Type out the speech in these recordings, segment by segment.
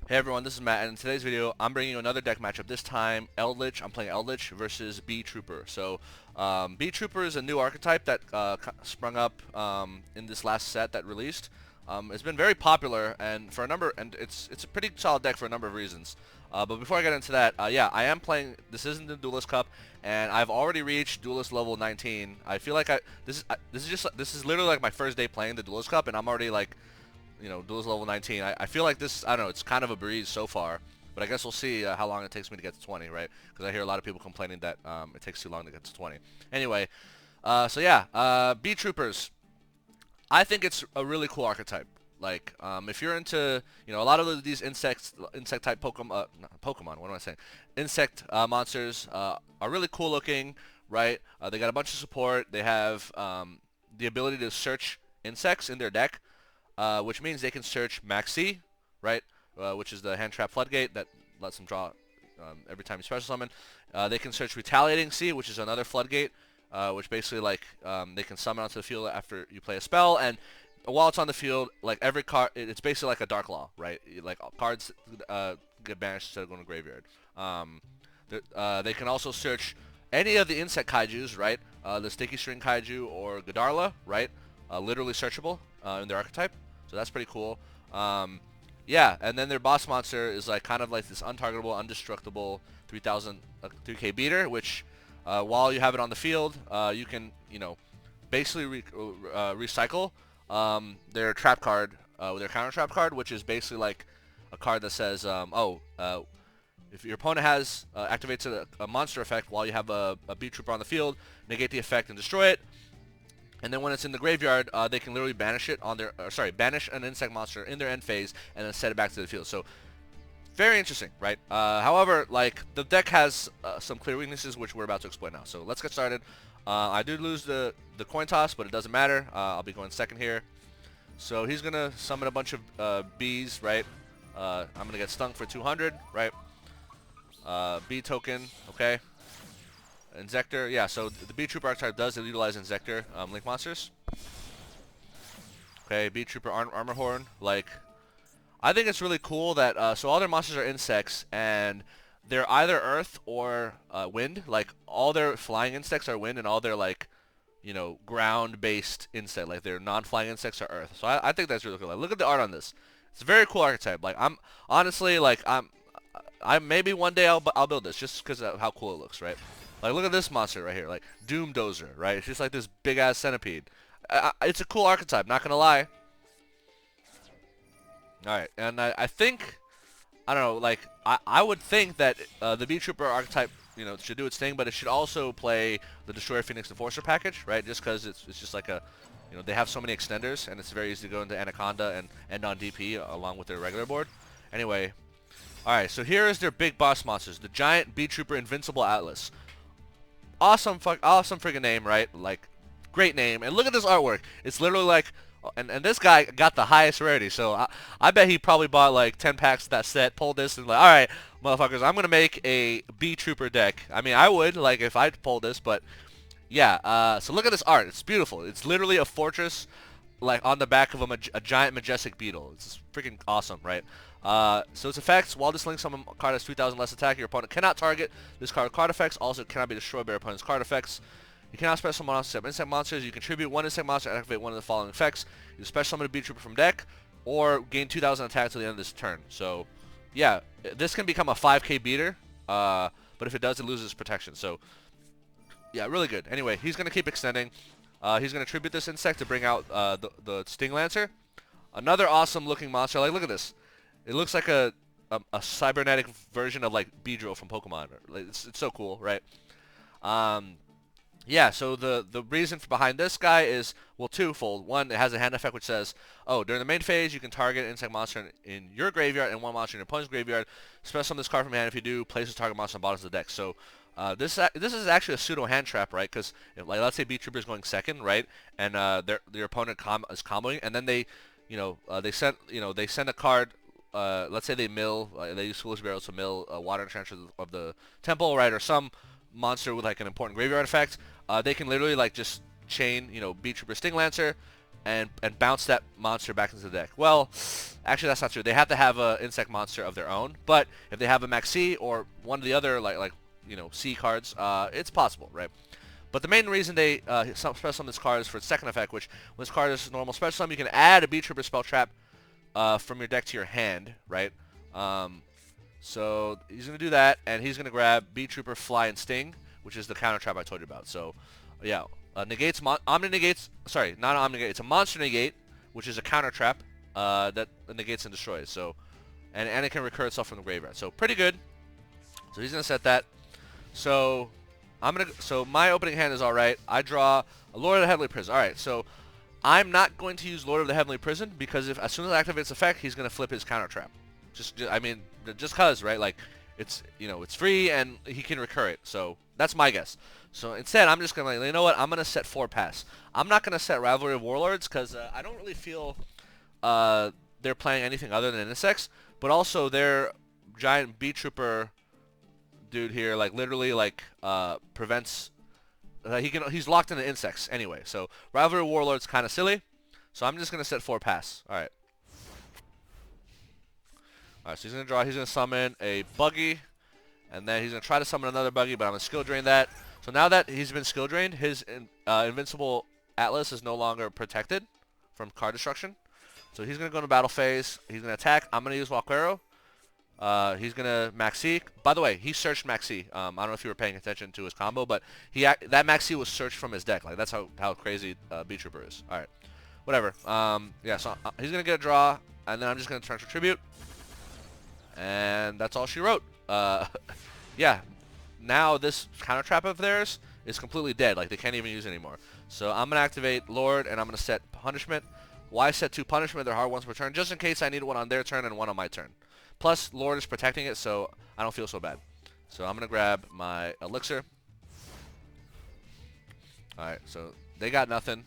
Hey everyone, this is Matt, and in today's video, I'm bringing you another deck matchup. This time, Eldlich. I'm playing Eldlich versus Beetrooper. So, Beetrooper is a new archetype that sprung up in this last set that released. It's been very popular, and it's a pretty solid deck for a number of reasons. But before I get into that, yeah, I am playing. This isn't the Duelist Cup, and I've already reached Duelist level 19. I feel like this is literally like my first day playing the Duelist Cup, and I'm already like, Duel's level 19. I feel like this, I don't know, it's kind of a breeze so far. But I guess we'll see how long it takes me to get to 20, right? Because I hear a lot of people complaining that it takes too long to get to 20. Anyway, so yeah, Beetroopers. I think it's a really cool archetype. Like, if you're into, a lot of these insect type Pokemon, not Pokemon, what am I saying? Insect monsters are really cool looking, right? They got a bunch of support. They have the ability to search insects in their deck, which means they can search Maxi, right? Which is the hand trap floodgate that lets them draw every time you special summon. They can search Retaliating Sea, which is another floodgate, which basically they can summon onto the field after you play a spell, and while it's on the field, like every card, it's basically like a Dark Law, right? Like cards get banished instead of going to graveyard. They can also search any of the insect kaijus, right? The Sticky String Kaiju or Godarla, right? Literally searchable in their archetype. So that's pretty cool. Yeah, and then their boss monster is like kind of like this untargetable, indestructible 3000 3K beater, which while you have it on the field, you can basically recycle their trap card, their counter trap card, which is basically like a card that says, if your opponent has activates a monster effect while you have a Beetrooper on the field, negate the effect and destroy it. And then when it's in the graveyard, they can literally banish it on their, banish an insect monster in their end phase and then set it back to the field. So very interesting, right? However, like the deck has some clear weaknesses, which we're about to explain now. So let's get started. I did lose the coin toss, but it doesn't matter. I'll be going second here. So he's gonna summon a bunch of bees, right? I'm gonna get stung for 200, right? Bee token, okay. Insector, yeah, so the Beetrooper archetype does utilize Insector link monsters. Okay, Beetrooper Armor Horn, like, I think it's really cool that, so all their monsters are insects, and they're either earth or wind. Like, all their flying insects are wind, and all their, like, ground-based insect, like, their non-flying insects are earth. So I think that's really cool. Like, look at the art on this. It's a very cool archetype. Like, I'm, honestly, like, I maybe one day I'll build this, just because of how cool it looks, right? Like, look at this monster right here, like Doom Dozer, right? It's just like this big-ass centipede. It's a cool archetype, not gonna lie. Alright, and I think, I don't know, like, I would think that the Beetrooper archetype, should do its thing, but it should also play the Destroyer Phoenix Enforcer package, right? Just because it's just like a, they have so many extenders, and it's very easy to go into Anaconda and end on DP along with their regular board. Anyway, alright, so here is their big boss monsters, the giant Beetrooper Invincible Atlas. Awesome freaking name, right? Like, great name. And look at this artwork. It's literally like, and this guy got the highest rarity, so I bet he probably bought like 10 packs of that set, pulled this, and like, all right, motherfuckers, I'm gonna make a Beetrooper deck. I mean, I would, like, if I pulled this, but yeah. So look at this art. It's beautiful. It's literally a fortress, like, on the back of a giant majestic beetle. It's freaking awesome, right? So its effects: while this link summon card has 3,000 less attack, your opponent cannot target this card with card effects. Also, it cannot be destroyed by your opponent's card effects. You cannot special summon monsters. Insect monsters. You contribute one insect monster and activate one of the following effects. You special summon a Beetrooper from deck, or gain 2,000 attack till the end of this turn. So, yeah, this can become a 5K beater, but if it does, it loses protection. So, yeah, really good. Anyway, he's gonna keep extending. He's gonna tribute this insect to bring out the Sting Lancer. Another awesome looking monster. Like, look at this. It looks like a cybernetic version of like Beedrill from Pokemon. Like, it's so cool, right? Yeah. So the reason behind this guy is, well, twofold. One, it has a hand effect which says, oh, during the main phase, you can target an insect monster in your graveyard and one monster in your opponent's graveyard. Special summon this card from hand. If you do, place this target monster on the bottom of the deck. So this is actually a pseudo hand trap, right? Because, like, let's say Beetrooper is going second, right, and their opponent is comboing, and then they send a card. Let's say they use Foolish Barrels to mill Water Enchanters of the Temple, right, or some monster with like an important graveyard effect. They can literally like just chain, Beetrooper Sting Lancer, and bounce that monster back into the deck. Well, actually that's not true. They have to have an insect monster of their own. But if they have a Max C or one of the other like C cards, it's possible, right? But the main reason they special summon this card is for its second effect, which when this card is normal special summon, you can add a Beetrooper spell trap from your deck to your hand, right? So he's going to do that, and he's going to grab Beetrooper, Fly, and Sting, which is the counter trap I told you about. So, yeah, Omni negates, sorry, not Omni negate, it's a monster negate, which is a counter trap that negates and destroys. So, and it can recur itself from the graveyard. So pretty good. So he's going to set that. So so my opening hand is all right. I draw a Lord of the Heavenly Prison. All right, so I'm not going to use Lord of the Heavenly Prison because as soon as I activate its effect, he's going to flip his counter trap. I mean, just cause, right? Like, it's it's free and he can recur it. So that's my guess. So instead, I'm just gonna you know what? I'm gonna set 4 pass. I'm not gonna set Rivalry of Warlords because I don't really feel they're playing anything other than insects. But also their giant Beetrooper dude here, like literally like prevents. He's locked into insects anyway. So Rivalry of Warlords kind of silly. So I'm just gonna set 4 pass. All right. Alright, so he's going to draw, he's going to summon a Buggy, and then he's going to try to summon another Buggy, but I'm going to skill drain that. So now that he's been skill drained, his Invincible Atlas is no longer protected from card destruction. So he's going to go into battle phase, he's going to attack, I'm going to use Walquero. He's going to Max C. By the way, he searched Max C. I don't know if you were paying attention to his combo, but that Max C was searched from his deck. Like, that's how crazy Beetrooper is. Alright, whatever. Yeah, so he's going to get a draw, and then I'm just going to Torrential Tribute. And that's all she wrote. Yeah, now this counter trap of theirs is completely dead. Like, they can't even use it anymore. So I'm going to activate Lord, and I'm going to set Punishment. Why set 2 Punishment? They're hard ones per turn, just in case I need one on their turn and one on my turn. Plus, Lord is protecting it, so I don't feel so bad. So I'm going to grab my Elixir. Alright, so they got nothing.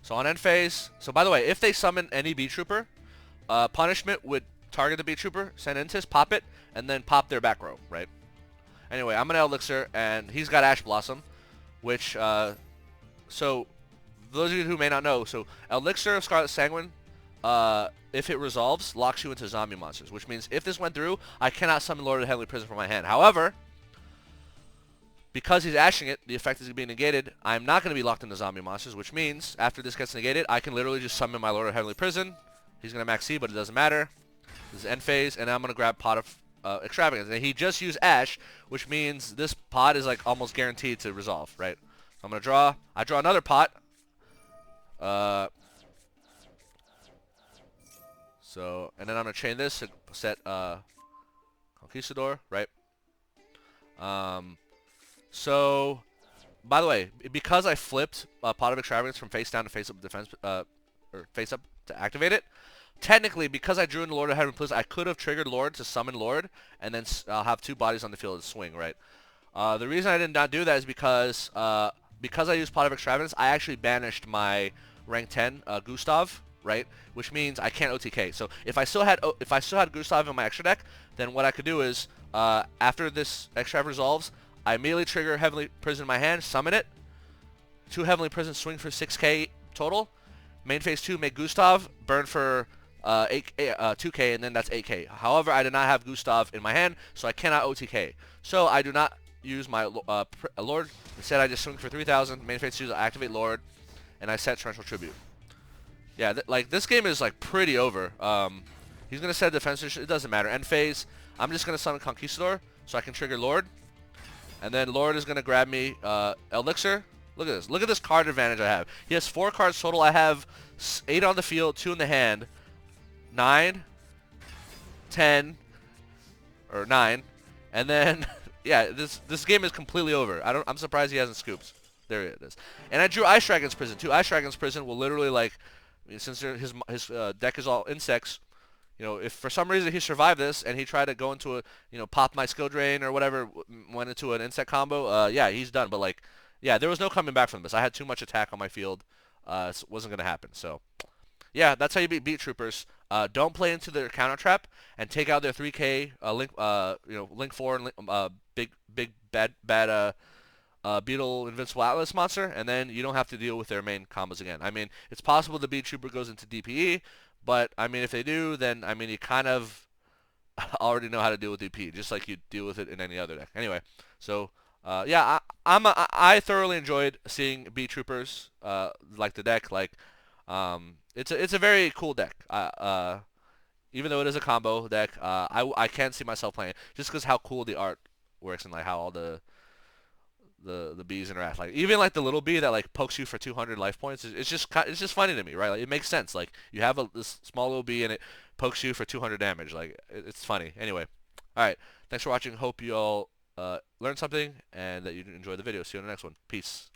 So on end phase, so by the way, if they summon any Beetrooper, Punishment would target the Beetrooper, send Intis, pop it, and then pop their back row, right? Anyway, I'm going to Elixir, and he's got Ash Blossom, which, so, those of you who may not know, so Elixir of Scarlet Sanguine, if it resolves, locks you into zombie monsters, which means if this went through, I cannot summon Lord of the Heavenly Prison from my hand. However, because he's ashing it, the effect is being negated, I'm not going to be locked into zombie monsters, which means, after this gets negated, I can literally just summon my Lord of the Heavenly Prison. He's going to Max C, but it doesn't matter. This is end phase, and I'm going to grab Pot of Extravagance. And he just used Ash, which means this pot is like almost guaranteed to resolve, right? So I'm going to draw. I draw another pot. And then I'm going to chain this and set Conquistador, right? So, by the way, because I flipped Pot of Extravagance from face down to face up defense, or face up to activate it, technically, because I drew in the Lord of Heaven Plus, I could have triggered Lord to summon Lord, and then I'll have 2 bodies on the field to swing, right? The reason I did not do that is because I used Pot of Extravagance, I actually banished my rank 10 Gustav, right? Which means I can't OTK. So if I still had Gustav in my extra deck, then what I could do is after this extra resolves, I immediately trigger Heavenly Prison in my hand, summon it, 2 Heavenly Prison, swing for 6k total. Main phase 2, make Gustav, burn for 2k, and then that's 8k. However, I did not have Gustav in my hand, so I cannot OTK. So I do not use my Lord. Instead, I just swing for 3,000. Main phase 2, I activate Lord, and I set Torrential Tribute. Yeah, like this game is like pretty over. He's gonna set defense. It doesn't matter. End phase, I'm just gonna summon Conquistador, so I can trigger Lord, and then Lord is gonna grab me Elixir. Look at this. Look at this card advantage I have. He has 4 cards total. I have 8 on the field, 2 in the hand. 9, 10, or 9, and then yeah, this game is completely over. I'm surprised he hasn't scooped. There it is. And I drew Ice Dragon's Prison too. Ice Dragon's Prison will literally, like, I mean, since his deck is all insects, if for some reason he survived this and he tried to go into a pop my skill drain or whatever, went into an insect combo, yeah, he's done. But like, yeah, there was no coming back from this. I had too much attack on my field. It wasn't gonna happen. So yeah, that's how you beat Beetroopers. Don't play into their counter trap and take out their 3K link 4 and big bad Beetle Invincible Atlas monster, and then you don't have to deal with their main combos again. I mean, it's possible the Beetrooper goes into DPE, but I mean, if they do, then I mean, you kind of already know how to deal with DP, just like you deal with it in any other deck. Anyway, so yeah, I thoroughly enjoyed seeing Beetroopers, like the deck. Like, it's a very cool deck. Even though it is a combo deck, I can't see myself playing it just because how cool the art works and like how all the bees interact. Like even like the little bee that like pokes you for 200 life points. It's just funny to me, right? Like it makes sense. Like you have this small little bee and it pokes you for 200 damage. Like it's funny. Anyway, all right. Thanks for watching. Hope you all learned something and that you enjoyed the video. See you in the next one. Peace.